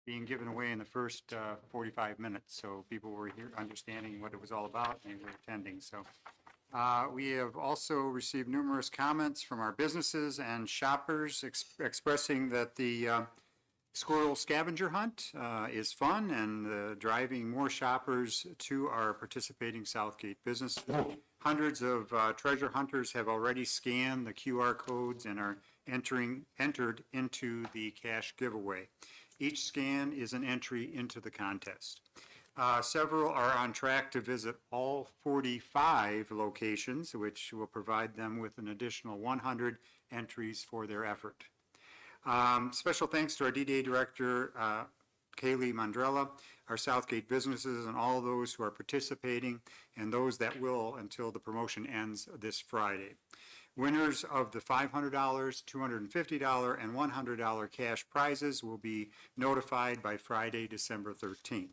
being given away in the first 45 minutes. So people were here understanding what it was all about and they were attending. So we have also received numerous comments from our businesses and shoppers expressing that the squirrel scavenger hunt is fun and driving more shoppers to our participating Southgate businesses. Hundreds of treasure hunters have already scanned the QR codes and are entered into the cash giveaway. Each scan is an entry into the contest. Several are on track to visit all 45 locations, which will provide them with an additional 100 entries for their effort. Special thanks to our DDA Director, Kaylee Mandrella, our Southgate businesses, and all those who are participating, and those that will until the promotion ends this Friday. Winners of the $500, $250, and $100 cash prizes will be notified by Friday, December 13th.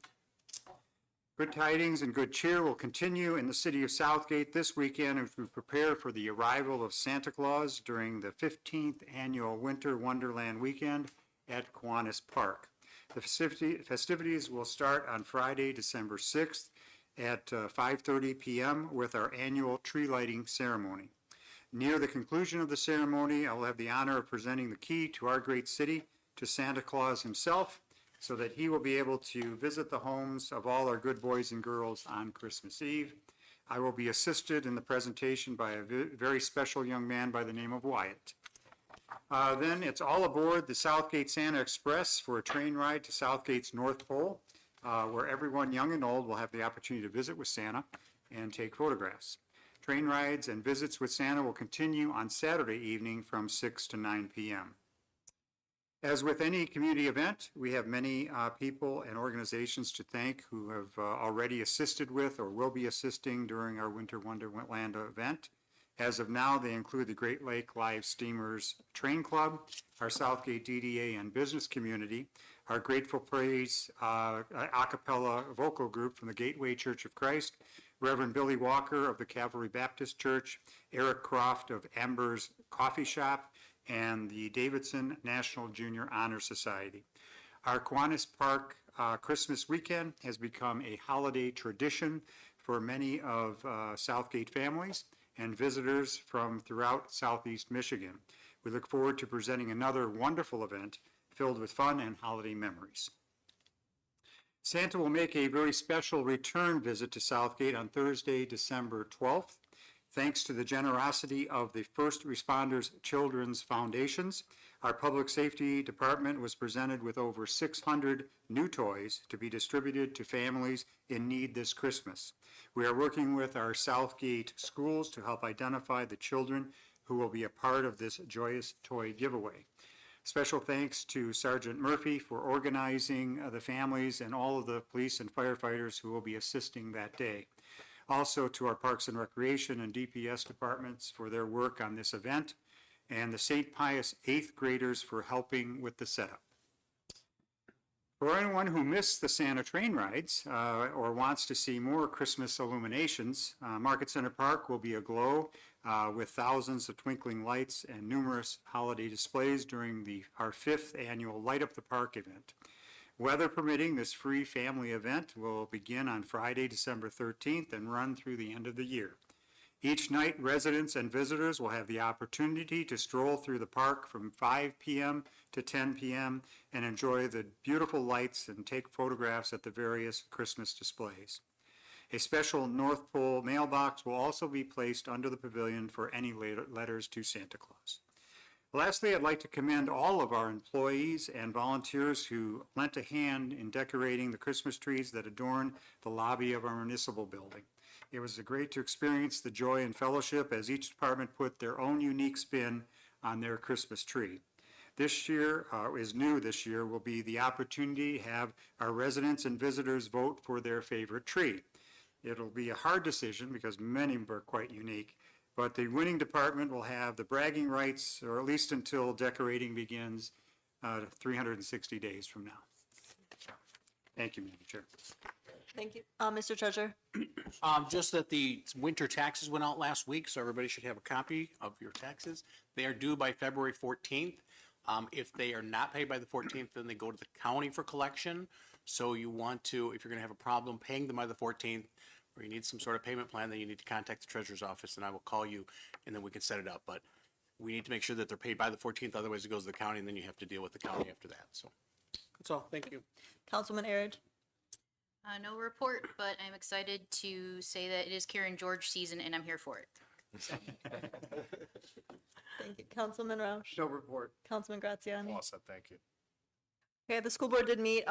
Good tidings and good cheer will continue in the city of Southgate this weekend as we prepare for the arrival of Santa Claus during the 15th annual Winter Wonderland weekend at Kiwanis Park. The festivities will start on Friday, December 6th at 5:30 p.m. with our annual tree lighting ceremony. Near the conclusion of the ceremony, I will have the honor of presenting the key to our great city to Santa Claus himself, so that he will be able to visit the homes of all our good boys and girls on Christmas Eve. I will be assisted in the presentation by a very special young man by the name of Wyatt. Then it's all aboard the Southgate Santa Express for a train ride to Southgate's North Pole, where everyone young and old will have the opportunity to visit with Santa and take photographs. Train rides and visits with Santa will continue on Saturday evening from 6 to 9 p.m. As with any community event, we have many people and organizations to thank who have already assisted with or will be assisting during our Winter Wonderland event. As of now, they include the Great Lake Live Steamers Train Club, our Southgate DDA and business community, our Grateful Praise a cappella vocal group from the Gateway Church of Christ, Reverend Billy Walker of the Calvary Baptist Church, Eric Croft of Amber's Coffee Shop, and the Davidson National Junior Honor Society. Our Kiwanis Park Christmas weekend has become a holiday tradition for many of Southgate families and visitors from throughout Southeast Michigan. We look forward to presenting another wonderful event filled with fun and holiday memories. Santa will make a very special return visit to Southgate on Thursday, December 12th. Thanks to the generosity of the First Responders Children's Foundations, our Public Safety Department was presented with over 600 new toys to be distributed to families in need this Christmas. We are working with our Southgate schools to help identify the children who will be a part of this joyous toy giveaway. Special thanks to Sergeant Murphy for organizing the families and all of the police and firefighters who will be assisting that day. Also to our Parks and Recreation and DPS departments for their work on this event, and the St. Pius 8th graders for helping with the setup. For anyone who missed the Santa train rides or wants to see more Christmas illuminations, Market Center Park will be aglow with thousands of twinkling lights and numerous holiday displays during our 5th annual Light Up the Park event. Weather permitting, this free family event will begin on Friday, December 13th and run through the end of the year. Each night, residents and visitors will have the opportunity to stroll through the park from 5 p.m. to 10 p.m. and enjoy the beautiful lights and take photographs at the various Christmas displays. A special North Pole mailbox will also be placed under the pavilion for any letters to Santa Claus. Lastly, I'd like to commend all of our employees and volunteers who lent a hand in decorating the Christmas trees that adorn the lobby of our municipal building. It was great to experience the joy and fellowship as each department put their own unique spin on their Christmas tree. This year, is new this year, will be the opportunity to have our residents and visitors vote for their favorite tree. It'll be a hard decision because many are quite unique, but the winning department will have the bragging rights, or at least until decorating begins 360 days from now. Thank you, Madam Chair. Thank you. Mr. Treasurer? Just that the winter taxes went out last week, so everybody should have a copy of your taxes. They are due by February 14th. If they are not paid by the 14th, then they go to the county for collection. So you want to, if you're going to have a problem paying them by the 14th, or you need some sort of payment plan, then you need to contact the treasurer's office, and I will call you, and then we can set it up. But we need to make sure that they're paid by the 14th, otherwise it goes to the county, and then you have to deal with the county after that. So that's all. Thank you. Councilman Arich. No report, but I'm excited to say that it is Karen George season and I'm here for it. Thank you. Councilman Roush. No report. Councilman Graziani. All set, thank you. Okay, the school board did meet,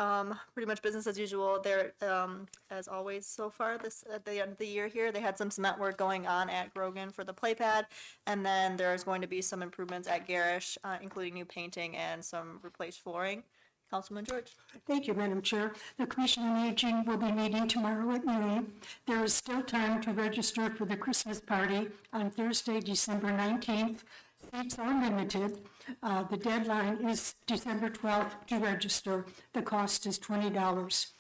pretty much business as usual. They're, as always so far this, at the end of the year here, they had some cement work going on at Grogan for the play pad. And then there's going to be some improvements at Garish, including new painting and some replaced flooring. Councilman George. Thank you, Madam Chair. The Commission on Aging will be meeting tomorrow at noon. There is still time to register for the Christmas party on Thursday, December 19th. Seats are limited. The deadline is December 12th to register. The cost is $20.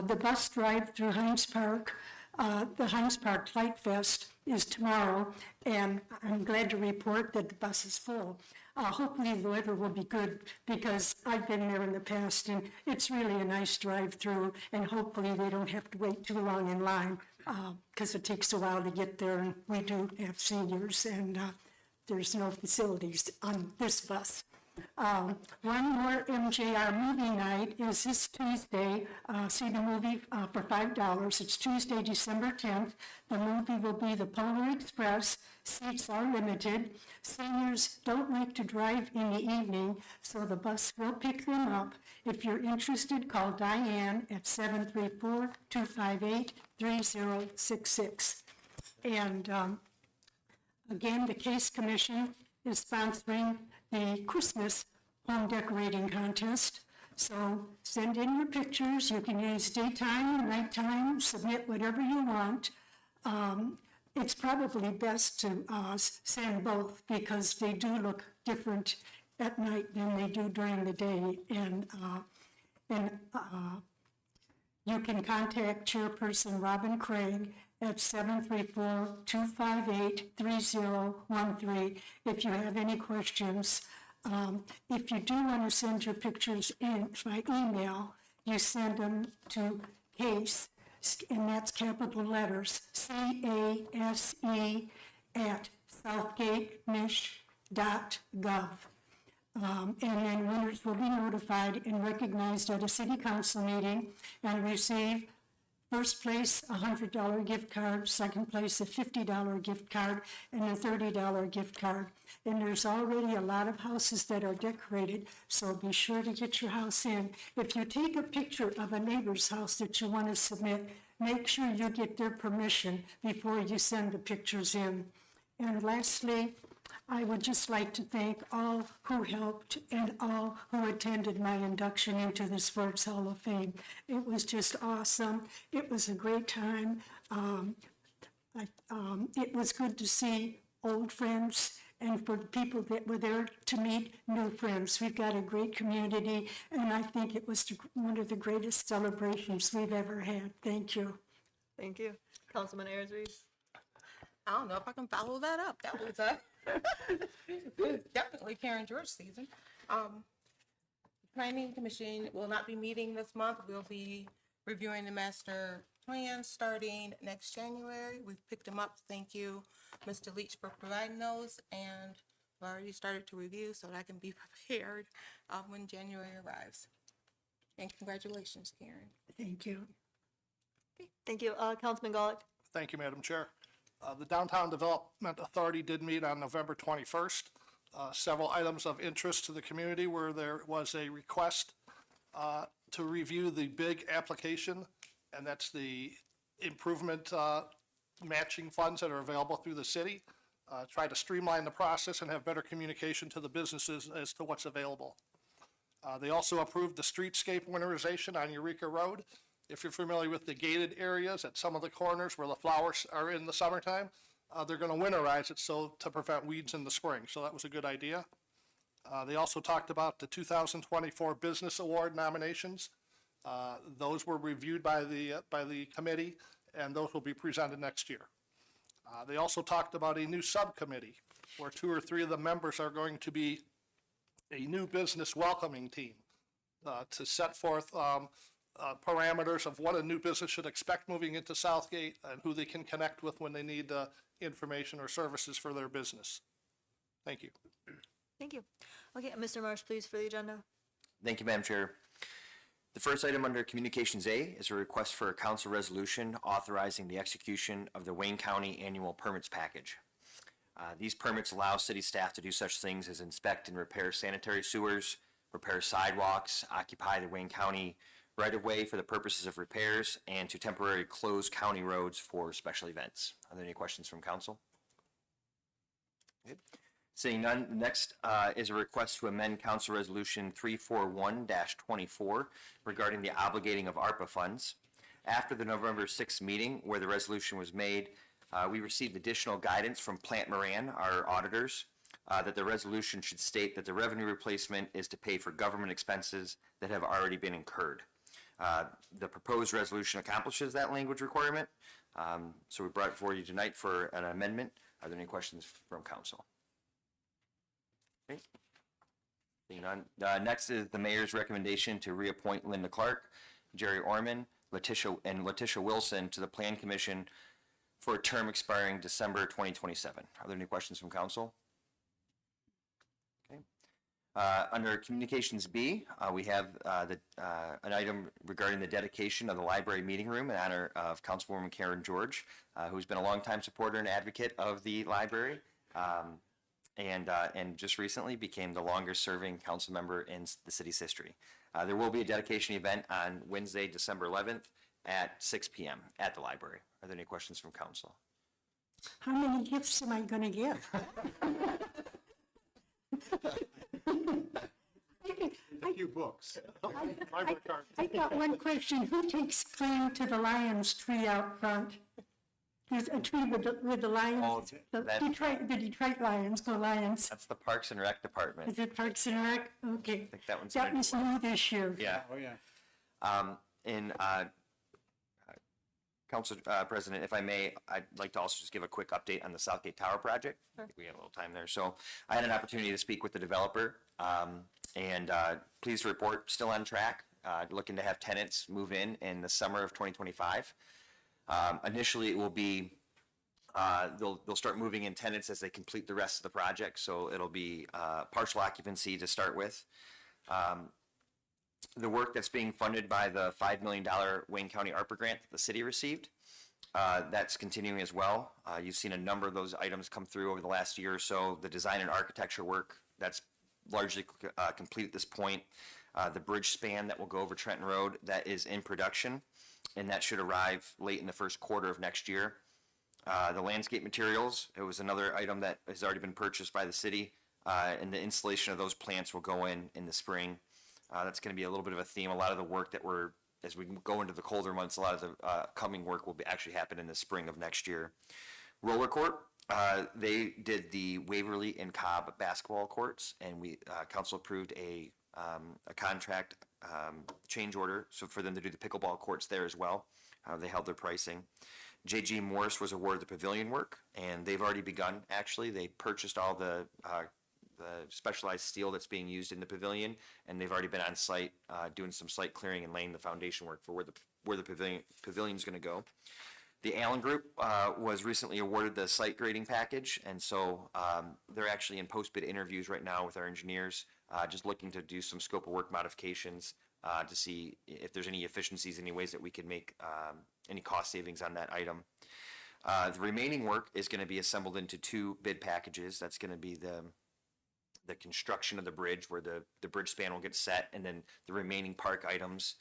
The bus drive through Hines Park, the Hines Park Light Fest is tomorrow, and I'm glad to report that the bus is full. Hopefully the weather will be good because I've been there in the past and it's really a nice drive through, and hopefully they don't have to wait too long in line because it takes a while to get there, and we do have seniors and there's no facilities on this bus. One more MJR movie night is this Tuesday. See the movie for $5. It's Tuesday, December 10th. The movie will be The Polar Express. Seats are limited. Seniors don't like to drive in the evening, so the bus will pick them up. If you're interested, call Diane at 734-258-3066. And again, the Case Commission is sponsoring the Christmas home decorating contest. So send in your pictures. You can use daytime or nighttime, submit whatever you want. It's probably best to send both because they do look different at night than they do during the day. And you can contact Chairperson Robin Craig at 734-258-3013 if you have any questions. If you do want to send your pictures in by email, you send them to CASE, and that's capital letters, CASE at southgatemish.gov. And then winners will be notified and recognized at a city council meeting and receive first place, a $100 gift card, second place, a $50 gift card, and a $30 gift card. And there's already a lot of houses that are decorated, so be sure to get your house in. If you take a picture of a neighbor's house that you want to submit, make sure you get their permission before you send the pictures in. And lastly, I would just like to thank all who helped and all who attended my induction into the Sports Hall of Fame. It was just awesome. It was a great time. It was good to see old friends and for the people that were there to meet new friends. We've got a great community, and I think it was one of the greatest celebrations we've ever had. Thank you. Thank you. Councilman Ayers. I don't know if I can follow that up. That was definitely Karen George season. Planning Commission will not be meeting this month. We'll be reviewing the master plan starting next January. We've picked them up. Thank you, Mr. Leach, for providing those, and I've already started to review so that I can be prepared when January arrives. And congratulations, Karen. Thank you. Thank you. Councilman Golick. Thank you, Madam Chair. The Downtown Development Authority did meet on November 21st. Several items of interest to the community where there was a request to review the big application, and that's the improvement matching funds that are available through the city. Try to streamline the process and have better communication to the businesses as to what's available. They also approved the streetscape winterization on Eureka Road. If you're familiar with the gated areas at some of the corners where the flowers are in the summertime, they're going to winterize it so to prevent weeds in the spring. So that was a good idea. They also talked about the 2024 Business Award nominations. Those were reviewed by the committee, and those will be presented next year. They also talked about a new subcommittee where 2 or 3 of the members are going to be a new business welcoming team to set forth parameters of what a new business should expect moving into Southgate and who they can connect with when they need information or services for their business. Thank you. Thank you. Okay, Mr. Marsh, please, for the agenda. Thank you, Madam Chair. The first item under Communications A is a request for a council resolution authorizing the execution of the Wayne County Annual Permits Package. These permits allow city staff to do such things as inspect and repair sanitary sewers, repair sidewalks, occupy the Wayne County right-of-way for the purposes of repairs, and to temporarily close county roads for special events. Are there any questions from council? Good. Seeing none, next is a request to amend Council Resolution 341-24 regarding the obligating of ARPA funds. After the November 6th meeting where the resolution was made, we received additional guidance from Plant Moran, our auditors, that the resolution should state that the revenue replacement is to pay for government expenses that have already been incurred. The proposed resolution accomplishes that language requirement, so we brought it for you tonight for an amendment. Are there any questions from council? Okay. Seeing none. Next is the mayor's recommendation to reappoint Linda Clark, Jerry Orman, Letitia Wilson to the Plan Commission for a term expiring December 2027. Are there any questions from council? Okay. Under Communications B, we have an item regarding the dedication of the library meeting room in honor of Councilwoman Karen George, who's been a longtime supporter and advocate of the library, and just recently became the longest-serving council member in the city's history. There will be a dedication event on Wednesday, December 11th at 6 p.m. at the library. Are there any questions from council? How many gifts am I going to get? A few books. I got one question. Who takes claim to the lion's tree out front? There's a tree with the lions, Oh, the Detroit Lions, go Lions. That's the Parks and Rec Department. Is it Parks and Rec? Okay. I think that one's That was new this year. Yeah. Oh, yeah. And Council President, if I may, I'd like to also just give a quick update on the Southgate Tower project. I think we have a little time there. So I had an opportunity to speak with the developer, and pleased to report, still on track, looking to have tenants move in the summer of 2025. Initially, it will be, they'll start moving in tenants as they complete the rest of the project, so it'll be partial occupancy to start with. The work that's being funded by the $5 million Wayne County ARPA grant that the city received, that's continuing as well. You've seen a number of those items come through over the last year or so. The design and architecture work, that's largely complete at this point. The bridge span that will go over Trenton Road, that is in production, and that should arrive late in the first quarter of next year. The landscape materials, it was another item that has already been purchased by the city, and the installation of those plants will go in the spring. That's going to be a little bit of a theme. A lot of the work that as we go into the colder months, a lot of the coming work will actually happen in the spring of next year. Roller court, they did the Waverly and Cobb basketball courts, and council approved a contract change order, so for them to do the pickleball courts there as well. They held their pricing. J.G. Morris was awarded the pavilion work, and they've already begun, actually. They purchased all the specialized steel that's being used in the pavilion, and they've already been on site doing some site clearing and laying the foundation work for where the pavilion's going to go. The Allen Group was recently awarded the site grading package, and so they're actually in post-bid interviews right now with our engineers, just looking to do some scope of work modifications to see if there's any efficiencies, any ways that we could make any cost savings on that item. The remaining work is going to be assembled into two bid packages. That's going to be the construction of the bridge, where the bridge span will get set, and then the remaining park items,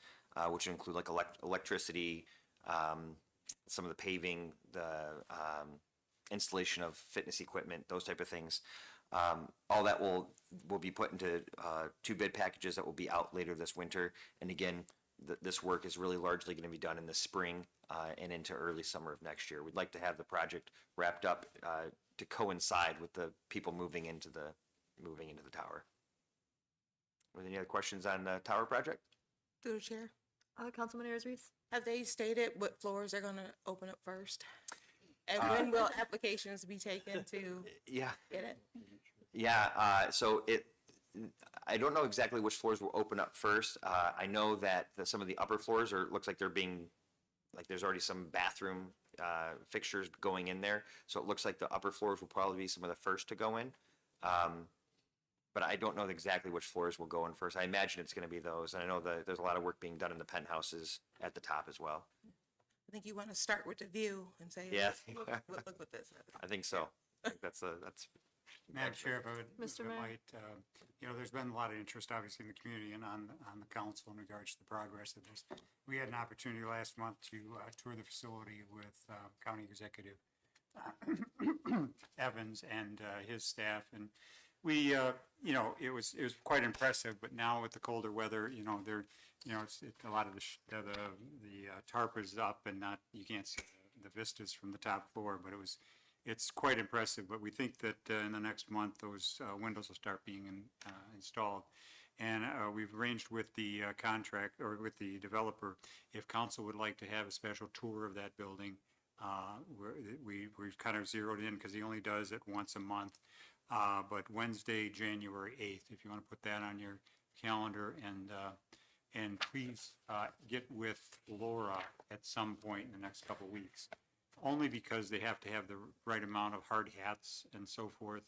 which include like electricity, some of the paving, the installation of fitness equipment, those type of things. All that will be put into two bid packages that will be out later this winter. And again, this work is really largely going to be done in the spring and into early summer of next year. We'd like to have the project wrapped up to coincide with the people moving into the tower. Are there any other questions on the tower project? Through the chair, Councilman Ayers-Reese? have they stated what floors they're gonna open up first? And when will applications be taken to Yeah. get it? Yeah, so I don't know exactly which floors will open up first. I know that some of the upper floors looks like they're being, like there's already some bathroom fixtures going in there. So it looks like the upper floors will probably be some of the first to go in. But I don't know exactly which floors will go in first. I imagine it's going to be those. And I know that there's a lot of work being done in the penthouses at the top as well. I think you want to start with the view and say, Yeah. look what this is. I think so. I think that's Madam Chair, if I would, Mr. if I Mayor? might, there's been a lot of interest, obviously, in the community and on the council in regards to the progress of this. We had an opportunity last month to tour the facility with County Executive Evans and his staff, and we, it was quite impressive. But now with the colder weather, it's a lot of the tarp is up and you can't see the vistas from the top floor, but it's quite impressive. But we think that in the next month, those windows will start being installed. And we've arranged with the contract, or with the developer, if council would like to have a special tour of that building. We've kind of zeroed in, because he only does it once a month. But Wednesday, January 8th, if you want to put that on your calendar, and please get with Laura at some point in the next couple of weeks. Only because they have to have the right amount of hard hats and so forth,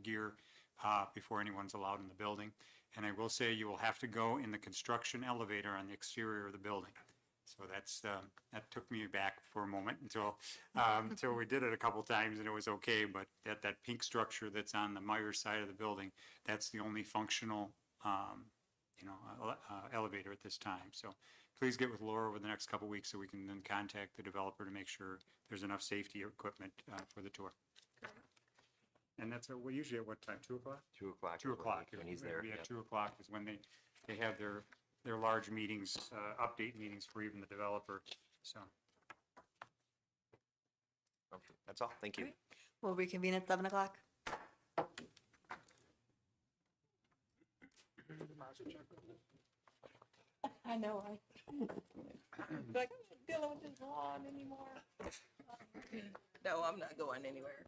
gear, before anyone's allowed in the building. And I will say, you will have to go in the construction elevator on the exterior of the building. So that took me back for a moment until we did it a couple times and it was okay. But that pink structure that's on the Myers side of the building, that's the only functional elevator at this time. So please get with Laura over the next couple weeks so we can then contact the developer to make sure there's enough safety equipment for the tour. And that's usually at what time? 2 o'clock? 2 o'clock. 2 o'clock. When he's there. It'll be at Yep. 2 o'clock is when they have their large meetings, update meetings for even the developer. So. Okay, that's all. Thank you. We'll reconvene at 7 o'clock. I know, like, I'm not dealing with this lawn anymore. No, I'm not going anywhere.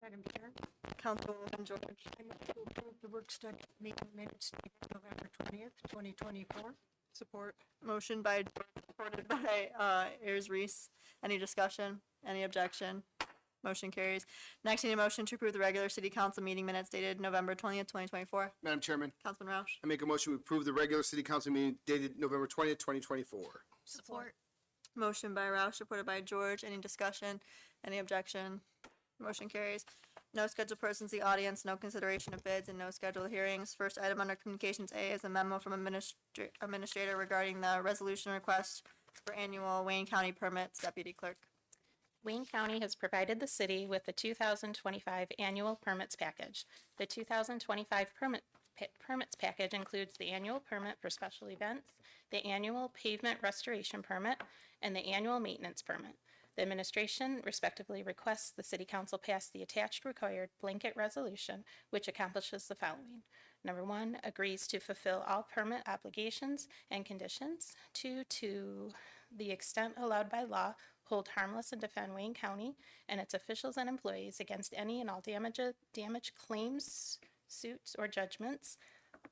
Madam Chair, Councilwoman George. I move to approve the work study meeting minutes dated November 20th, 2024. Support. Motion by George, supported by Ayers Reese. Any discussion? Any objection? Motion carries. Next, I need a motion to approve the regular city council meeting minutes dated November 20th, 2024. Madam Chairman, Councilman Roush. I make a motion to approve the regular city council meeting dated November 20th, 2024. Support. Motion by Roush, supported by George. Any discussion? Any objection? Motion carries. No scheduled persons in the audience, no consideration of bids, and no scheduled hearings. First item under Communications A is a memo from Administrator regarding the resolution request for annual Wayne County permits. Deputy Clerk. Wayne County has provided the city with the 2025 annual permits package. The 2025 permits package includes the annual permit for special events, the annual pavement restoration permit, and the annual maintenance permit. The administration respectively requests the city council pass the attached required blanket resolution, which accomplishes the following. Number 1, agrees to fulfill all permit obligations and conditions. 2, to the extent allowed by law, hold harmless and defend Wayne County and its officials and employees against any and all damage claims, suits, or judgments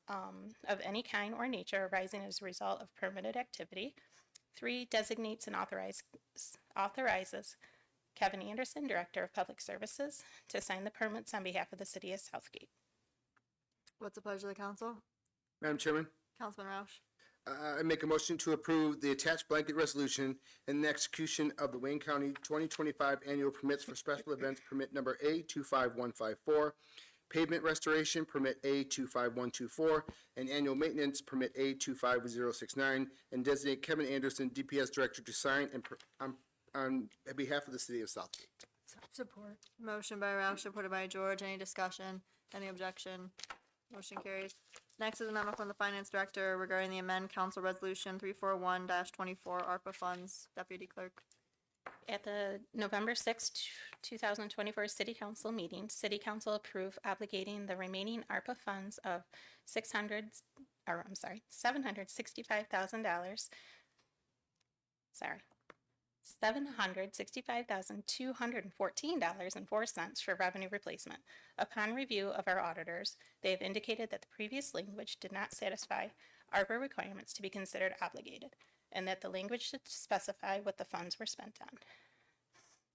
of any kind or nature arising as a result of permitted activity. 3, designates and authorizes Kevin Anderson, Director of Public Services, to sign the permits on behalf of the city of Southgate. What's the pleasure of the council? Madam Chairman, Councilman Roush. I make a motion to approve the attached blanket resolution and the execution of the Wayne County 2025 annual permits for special events permit number A25154, pavement restoration permit A25124, and annual maintenance permit A25069, and designate Kevin Anderson, DPS Director, to sign on behalf of the city of Southgate. Support. Motion by Roush, supported by George. Any discussion? Any objection? Motion carries. Next is a memo from the Finance Director regarding the amend Council Resolution 341-24 ARPA funds. Deputy Clerk. At the November 6, 2024 City Council meeting, City Council approved obligating the remaining ARPA funds of $765,000. $765,214.04 for revenue replacement. Upon review of our auditors, they have indicated that the previous language did not satisfy ARPA requirements to be considered obligated, and that the language should specify what the funds were spent on.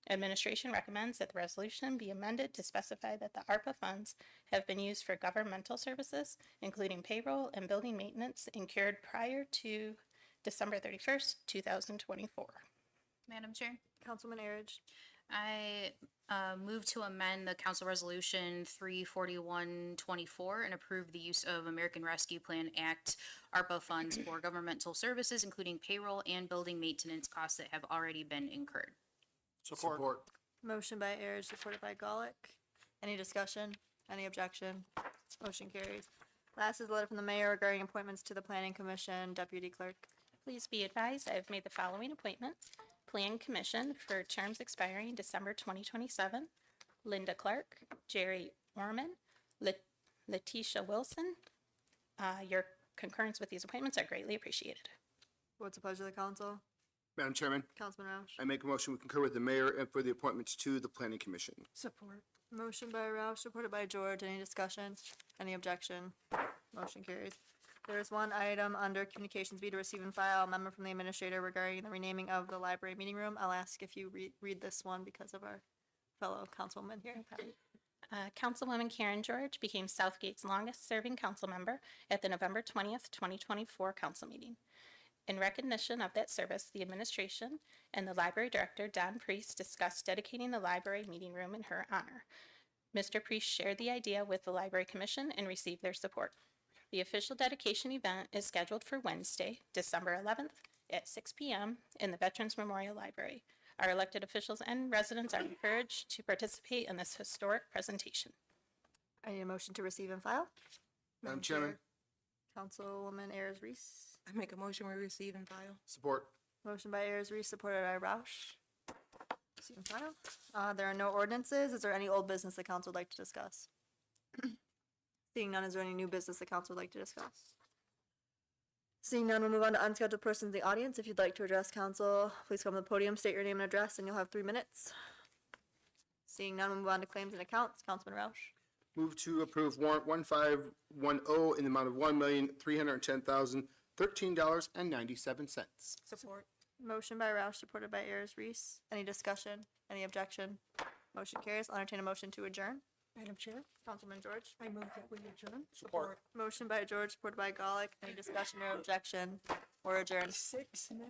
Administration recommends that the resolution be amended to specify that the ARPA funds have been used for governmental services, including payroll and building maintenance, incurred prior to December 31st, 2024. Madam Chair, Councilman Erich. I move to amend the council resolution 34124 and approve the use of American Rescue Plan Act ARPA funds for governmental services, including payroll and building maintenance costs that have already been incurred. Support. Motion by Ayers, supported by Golick. Any discussion? Any objection? Motion carries. Last is a letter from the mayor regarding appointments to the Planning Commission. Deputy Clerk. Please be advised, I have made the following appointments. Plan Commission for terms expiring December 2027. Linda Clark, Jerry Orman, Letitia Wilson. Your concurrence with these appointments are greatly appreciated. What's the pleasure of the council? Madam Chairman, Councilman Roush. I make a motion we concur with the mayor and for the appointments to the Planning Commission. Support. Motion by Roush, supported by George. Any discussion? Any objection? Motion carries. There is one item under Communications B to receive and file, a memo from the administrator regarding the renaming of the library meeting room. I'll ask if you read this one because of our fellow councilwoman here. Councilwoman Karen George became Southgate's longest-serving council member at the November 20th, 2024 council meeting. In recognition of that service, the administration and the library director, Don Priest, discussed dedicating the library meeting room in her honor. Mr. Priest shared the idea with the Library Commission and received their support. The official dedication event is scheduled for Wednesday, December 11th at 6 p.m. in the Veterans Memorial Library. Our elected officials and residents are encouraged to participate in this historic presentation. I need a motion to receive and file. Madam Chairman. Councilwoman Ayers Reese. I make a motion we receive and file. Support. Motion by Ayers Reese, supported by Roush. Receive and file. There are no ordinances. Is there any old business the council would like to discuss? Seeing none, is there any new business the council would like to discuss? Seeing none, we'll move on to unscheduled persons in the audience. If you'd like to address council, please come to the podium, state your name and address, and you'll have 3 minutes. Seeing none, we'll move on to claims and accounts. Councilman Roush. Move to approve warrant 1510 in the amount of $1,310,013.97. Support. Motion by Roush, supported by Ayers Reese. Any discussion? Any objection? Motion carries. I'll entertain a motion to adjourn. Madam Chair, Councilman George. I move that we adjourn. Support. Motion by George, supported by Golick. Any discussion or objection? We're adjourned. 6 minutes.